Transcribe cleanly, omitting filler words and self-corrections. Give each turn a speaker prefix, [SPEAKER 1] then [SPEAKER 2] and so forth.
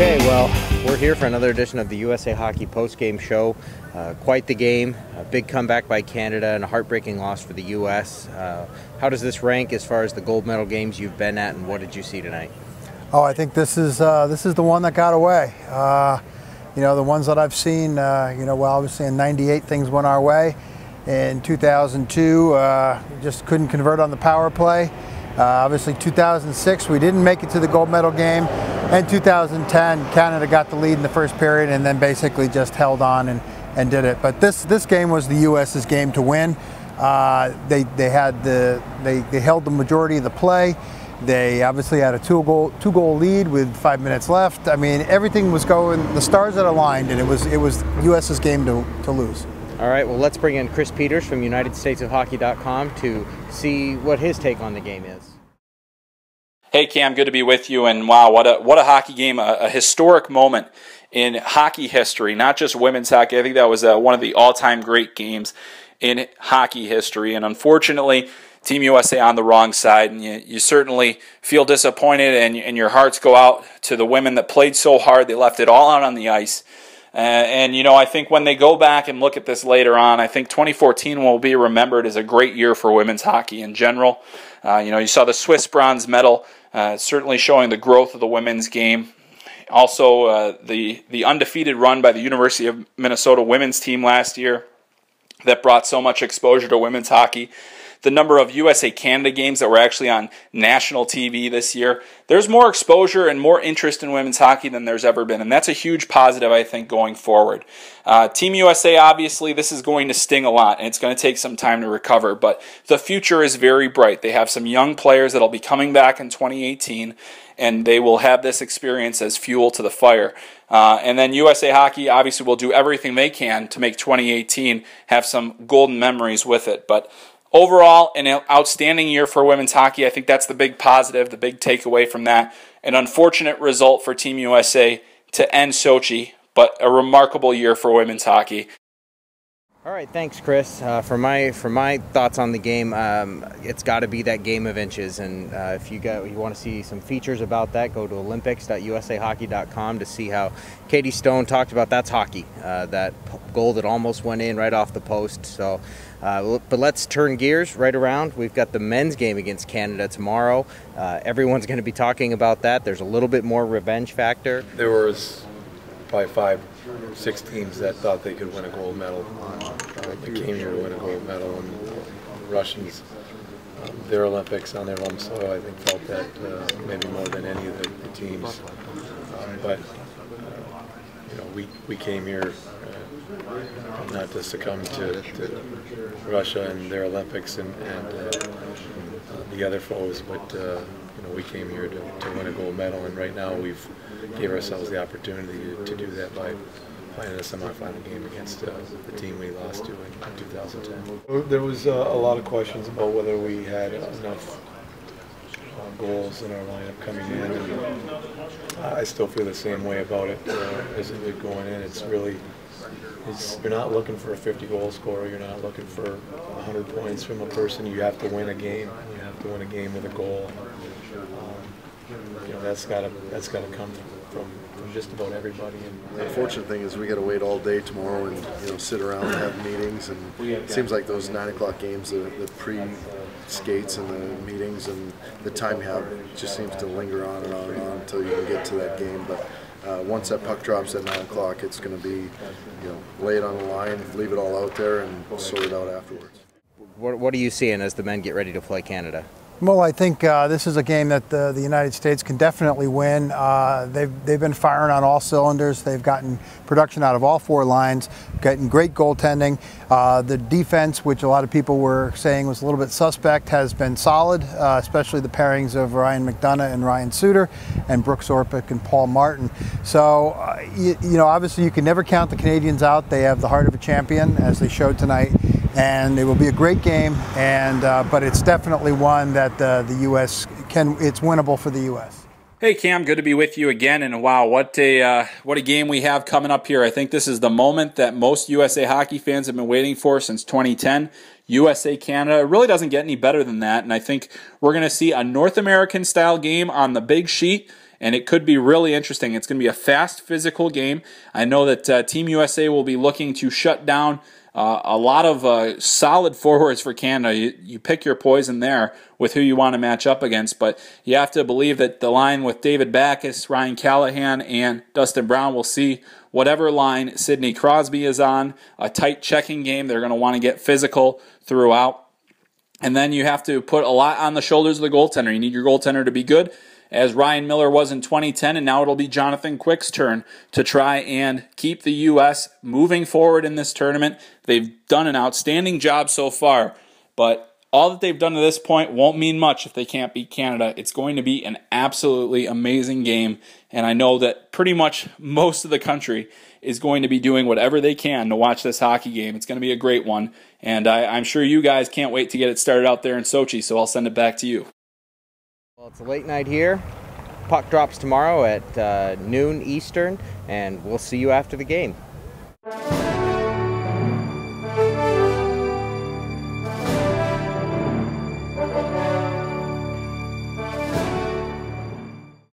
[SPEAKER 1] Okay, well, we're here for another edition of the USA Hockey Postgame Show. Quite the game, a big comeback by Canada and a heartbreaking loss for the U.S. How does this rank as far as the gold medal games you've been at, and what did you see tonight?
[SPEAKER 2] Oh, I think this is the one that got away. You know, the ones that I've seen, well, obviously in '98 things went our way. In 2002, just couldn't convert on the power play. Obviously 2006, we didn't make it to the gold medal game. And 2010, Canada got the lead in the first period and then basically just held on and did it. But this game was the U.S.'s game to win. They held the majority of the play. They obviously had a two goal lead with 5 minutes left. I mean, everything was going, the stars had aligned, and it was U.S.'s game to lose.
[SPEAKER 1] All right, well, let's bring in Chris Peters from UnitedStatesOfHockey.com to see what his take on the game is.
[SPEAKER 3] Hey Cam, good to be with you, and wow, what a hockey game, a historic moment in hockey history, not just women's hockey. I think that was one of the all-time great games in hockey history, and unfortunately, Team USA on the wrong side, and you certainly feel disappointed, and your hearts go out to the women that played so hard. They left it all out on the ice. And, you know, I think when they go back and look at this later on, I think 2014 will be remembered as a great year for women's hockey in general. You know, you saw the Swiss bronze medal, certainly showing the growth of the women's game. Also, the undefeated run by the University of Minnesota women's team last year that brought so much exposure to women's hockey. The number of USA-Canada games that were actually on national TV this year. There's more exposure and more interest in women's hockey than there's ever been, and that's a huge positive, I think, going forward. Team USA, obviously, this is going to sting a lot, and it's going to take some time to recover, but the future is very bright. They have some young players that will be coming back in 2018, and they will have this experience as fuel to the fire. And then USA Hockey obviously will do everything they can to make 2018 have some golden memories with it, but overall, an outstanding year for women's hockey. I think that's the big positive, the big takeaway from that. An unfortunate result for Team USA to end Sochi, but a remarkable year for women's hockey.
[SPEAKER 1] All right, thanks, Chris. For my thoughts on the game, it's got to be that game of inches. And if you want to see some features about that, go to olympics.usahockey.com to see how Katie Stone talked about that's hockey. That goal that almost went in right off the post. So, but let's turn gears right around. We've got the men's game against Canada tomorrow. Everyone's going to be talking about that. There's a little bit more revenge factor.
[SPEAKER 4] There was probably 5 or 6 teams that thought they could win a gold medal. They came here to win a gold medal, and the Russians, their Olympics on their home soil, I think felt that maybe more than any of the teams. But you know, we came here not to succumb to Russia and their Olympics and the other foes, but you know, we came here to win a gold medal, and right now we've gave ourselves the opportunity to do that by playing a semifinal game against the team we lost to in 2010. There was a lot of questions about whether we had enough goals in our lineup coming in, and I still feel the same way about it as it did going in. It's really, you're not looking for a 50-goal scorer. You're not looking for 100 points from a person. You have to win a game. You have to win a game with a goal. You know, that's got to come from just about everybody. And
[SPEAKER 5] the unfortunate thing is we got to wait all day tomorrow and sit around and have meetings. And it seems like those 9 o'clock games, the pre-skates and the meetings and the time you have just seems to linger on and on and on until you can get to that game. But once that puck drops at 9 o'clock, it's going to be, lay it on the line, leave it all out there, and sort it out afterwards.
[SPEAKER 1] What are you seeing as the men get ready to play Canada?
[SPEAKER 2] Well, I think this is a game that the United States can definitely win. They've been firing on all cylinders. They've gotten production out of all 4 lines, getting great goaltending. The defense, which a lot of people were saying was a little bit suspect, has been solid, especially the pairings of Ryan McDonough and Ryan Suter, and Brooks Orpik and Paul Martin. So, obviously you can never count the Canadians out. They have the heart of a champion, as they showed tonight. And it will be a great game, but it's definitely one that the U.S. it's winnable for the U.S.
[SPEAKER 3] Hey Cam, good to be with you again, and wow, what a game we have coming up here. I think this is the moment that most USA hockey fans have been waiting for since 2010. USA-Canada, it really doesn't get any better than that, and I think we're going to see a North American-style game on the big sheet, and it could be really interesting. It's going to be a fast, physical game. I know that Team USA will be looking to shut down a lot of solid forwards for Canada. You pick your poison there with who you want to match up against, but you have to believe that the line with David Backes, Ryan Callahan, and Dustin Brown will see whatever line Sidney Crosby is on, a tight checking game. They're going to want to get physical throughout. And then you have to put a lot on the shoulders of the goaltender. You need your goaltender to be good, as Ryan Miller was in 2010, and now it'll be Jonathan Quick's turn to try and keep the U.S. moving forward in this tournament. They've done an outstanding job so far, but all that they've done to this point won't mean much if they can't beat Canada. It's going to be an absolutely amazing game, and I know that pretty much most of the country is going to be doing whatever they can to watch this hockey game. It's going to be a great one, and I'm sure you guys can't wait to get it started out there in Sochi, so I'll send it back to you.
[SPEAKER 1] Well, it's a late night here. Puck drops tomorrow at noon Eastern, and we'll see you after the game.